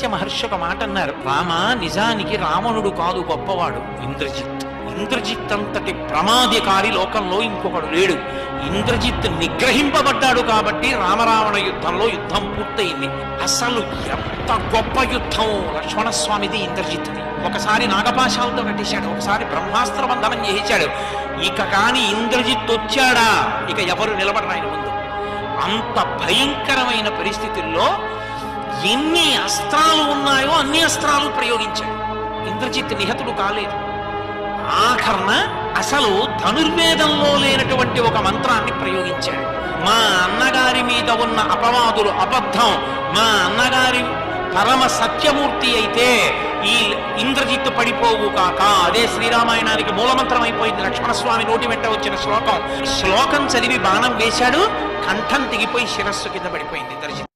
అగస్త్య మహర్షి ఒక మాట అన్నారు, రామ నిజానికి రావణుడు కాదు గొప్పవాడు, ఇంద్రజిత్. ఇంద్రజిత్ అంతటి ప్రమాదకారి లోకంలో ఇంకొకడు లేడు. ఇంద్రజిత్ నిగ్రహింపబడ్డాడు కాబట్టి రామరావణ యుద్ధంలో యుద్ధం పూర్తయింది. అసలు ఎంత గొప్ప యుద్ధం లక్ష్మణస్వామిది ఇంద్రజిత్తుది. ఒకసారి నాగపాశాలతో కట్టేశాడు, ఒకసారి బ్రహ్మాస్త్ర బంధనం చేయించాడు. ఇక కాని ఇంద్రజిత్ వచ్చాడా ఇక ఎవరు నిలబడరు ఆయన ముందు. అంత భయంకరమైన పరిస్థితుల్లో ఎన్ని అస్త్రాలు ఉన్నాయో అన్ని అస్త్రాలు ప్రయోగించాడు. ఇంద్రజిత్ నిహతుడు కాలేదు. ఆఖరణ అసలు ధనుర్వేదంలో లేనటువంటి ఒక మంత్రాన్ని ప్రయోగించాడు. మా అన్నగారి మీద ఉన్న అపవాదులు అబద్ధం, మా అన్నగారి పరమ సత్యమూర్తి అయితే ఈ ఇంద్రజిత్తు పడిపోవు కాక. అదే శ్రీరామాయణానికి మూలమంత్రం అయిపోయింది. లక్ష్మణస్వామి నోటి వెంట వచ్చిన శ్లోకం చదివి బాణం వేశాడు, కంఠం తెగిపోయి శిరస్సు కింద పడిపోయింది ఇంద్రజిత్తు.